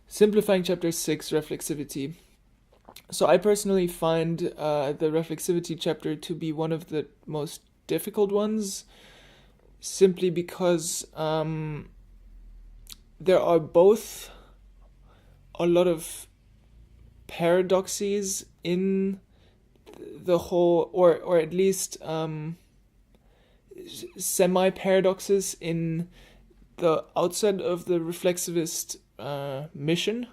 Simplifying Chapter 6, Reflexivity. So I personally find the Reflexivity chapter to be one of the most difficult ones, simply because there are both a lot of paradoxes in the whole, or at least semi-paradoxes in the outset of the reflexivist mission.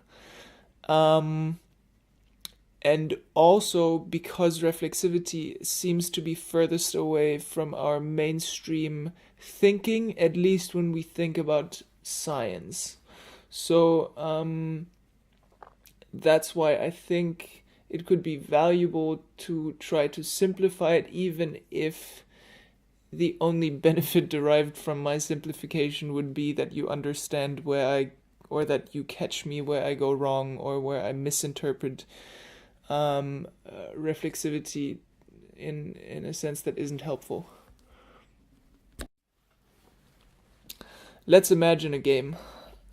Um, and also because reflexivity seems to be furthest away from our mainstream thinking, at least when we think about science. So that's why I think it could be valuable to try to simplify it, even if the only benefit derived from my simplification would be that you understand or that you catch me where I go wrong or where I misinterpret reflexivity in a sense that isn't helpful. Let's imagine a game.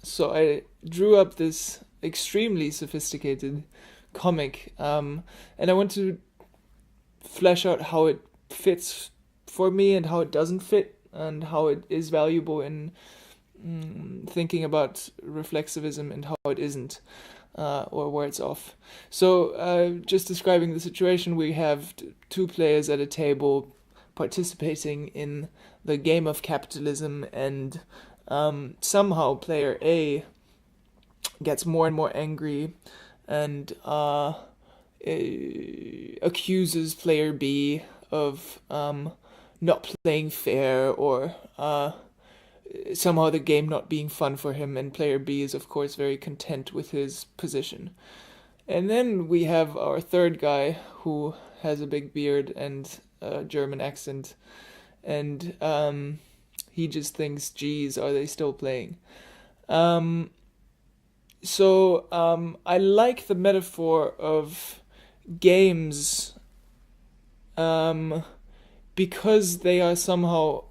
So I drew up this extremely sophisticated comic, and I want to flesh out how it fits for me and how it doesn't fit, and how it is valuable in thinking about reflexivism and how it isn't, or where it's off. So, just describing the situation, we have two players at a table participating in the game of capitalism, and somehow player A gets more and more angry and accuses player B of not playing fair, or somehow the game not being fun for him, and player B is of course very content with his position. And then we have our third guy who has a big beard and a German accent, and he just thinks, geez, are they still playing? Um, so I like the metaphor of games, um, because they somehow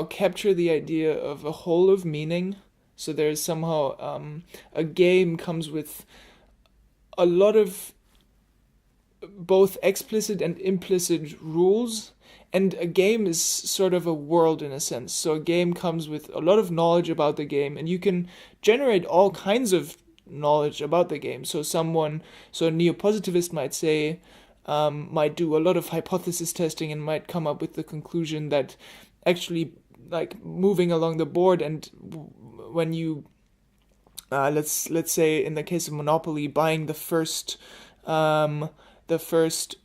capture the idea of a whole of meaning. So there's somehow a game comes with a lot of both explicit and implicit rules, and a game is sort of a world in a sense. So a game comes with a lot of knowledge about the game, and you can generate all kinds of knowledge about the game. So a neo-positivist might say, might do a lot of hypothesis testing and might come up with the conclusion that actually, like, moving along the board, and when you let's say in the case of Monopoly, buying the first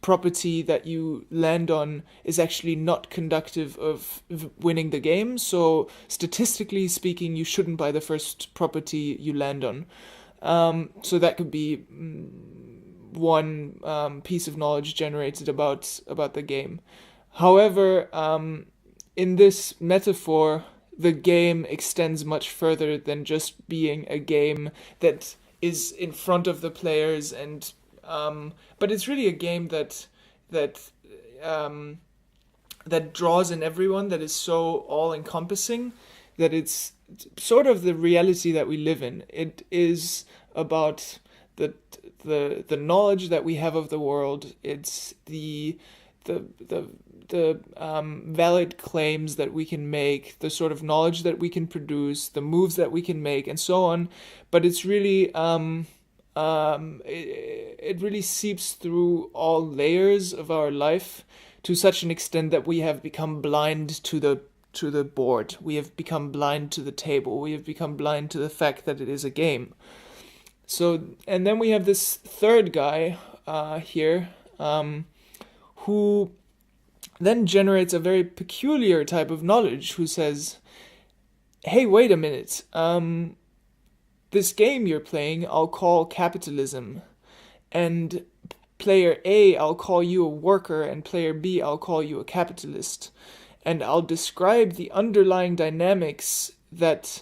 property that you land on is actually not conductive of winning the game. So statistically speaking, you shouldn't buy the first property you land on. So that could be one piece of knowledge generated about the game. However, in this metaphor, the game extends much further than just being a game that is in front of the players, and but it's really a game that um, that draws in everyone, that is so all encompassing, that it's sort of the reality that we live in. It is about the the knowledge that we have of the world. It's the the valid claims that we can make, the sort of knowledge that we can produce, the moves that we can make, and so on. But it's really it really seeps through all layers of our life to such an extent that we have become blind to the board. We have become blind to the table. We have become blind to the fact that it is a game. So, and then we have this third guy here, who then generates a very peculiar type of knowledge, who says, hey, wait a minute, this game you're playing I'll call capitalism, and player A I'll call you a worker, and player B I'll call you a capitalist, and I'll describe the underlying dynamics that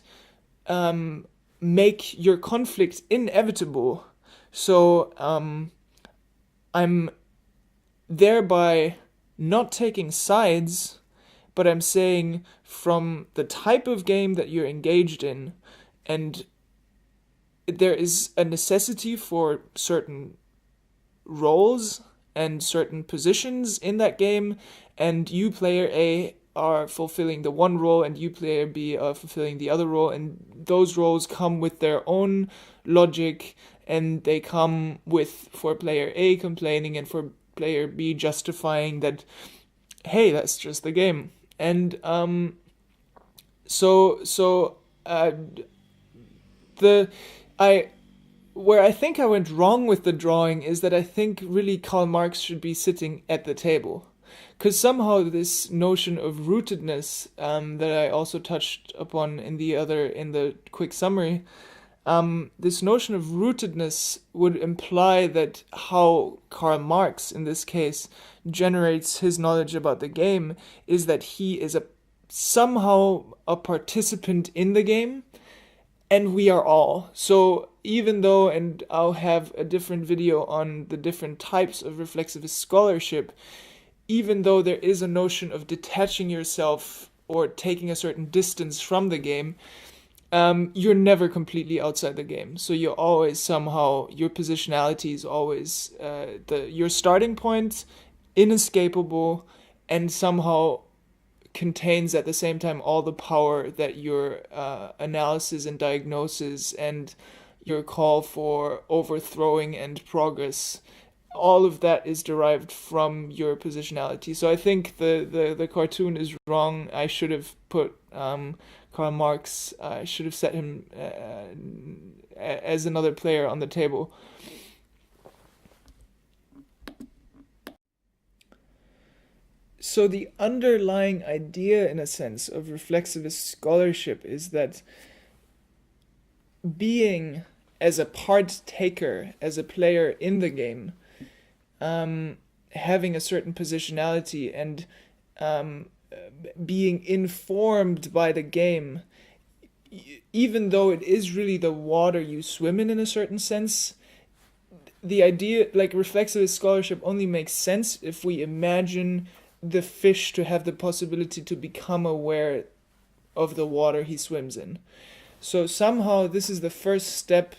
make your conflict inevitable. So I'm thereby not taking sides, but I'm saying from the type of game that you're engaged in, and there is a necessity for certain roles and certain positions in that game, and you, player A, are fulfilling the one role, and you, player B, are fulfilling the other role, and those roles come with their own logic, and they come with, for player A, complaining, and for player B, justifying that, hey, that's just the game. And so the I where I think I went wrong with the drawing is that I think really Karl Marx should be sitting at the table. Because somehow this notion of rootedness, that I also touched upon in the quick summary, this notion of rootedness would imply that how Karl Marx, in this case, generates his knowledge about the game is that he is somehow a participant in the game, and we are all. So even though, and I'll have a different video on the different types of reflexivist scholarship, even though there is a notion of detaching yourself or taking a certain distance from the game, you're never completely outside the game. So you're always somehow, your positionality is always your starting point, inescapable, and somehow contains at the same time all the power that your analysis and diagnosis and your call for overthrowing and progress, all of that is derived from your positionality. So I think the cartoon is wrong. I should have put Karl Marx, I should have set him as another player on the table. So the underlying idea, in a sense, of reflexivist scholarship is that being as a part taker, as a player in the game, having a certain positionality and being informed by the game, even though it is really the water you swim in a certain sense, the idea, like reflexivist scholarship, only makes sense if we imagine the fish to have the possibility to become aware of the water he swims in. So somehow this is the first step,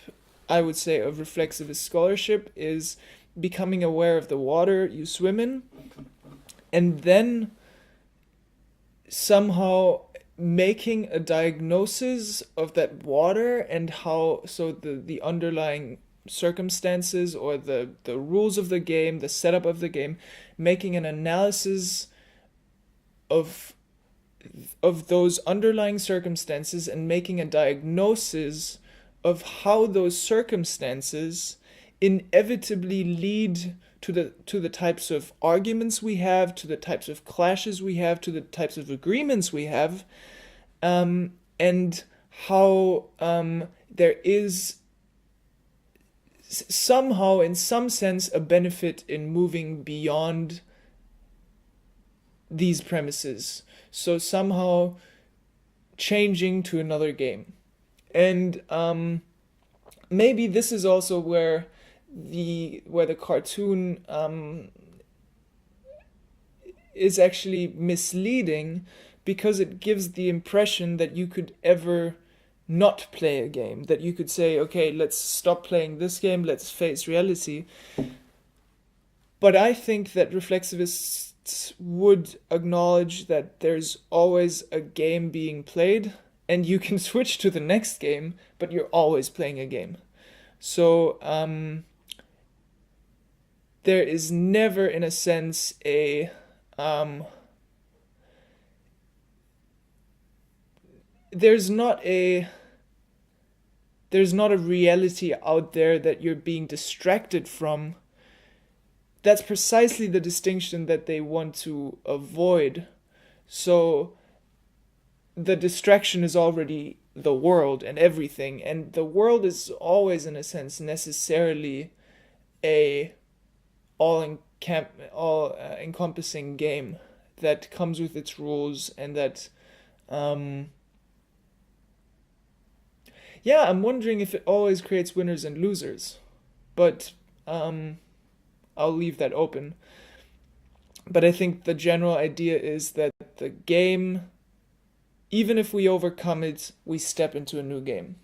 I would say, of reflexivist scholarship, is becoming aware of the water you swim in, and then somehow making a diagnosis of that water and how, so the underlying circumstances or the rules of the game, the setup of the game, making an analysis of those underlying circumstances and making a diagnosis of how those circumstances inevitably lead to the types of arguments we have, to the types of clashes we have, to the types of agreements we have, and how there is somehow, in some sense, a benefit in moving beyond these premises. So somehow changing to another game. And maybe this is also where the cartoon is actually misleading, because it gives the impression that you could ever not play a game, that you could say, okay, let's stop playing this game, let's face reality. But I think that reflexivists would acknowledge that there's always a game being played, and you can switch to the next game, but you're always playing a game. So there is never, in a sense, there's not a reality out there that you're being distracted from. That's precisely the distinction that they want to avoid. So the distraction is already the world and everything, and the world is always, in a sense, necessarily a all-encompassing game that comes with its rules, and that yeah, I'm wondering if it always creates winners and losers, but I'll leave that open. But I think the general idea is that the game, even if we overcome it, we step into a new game.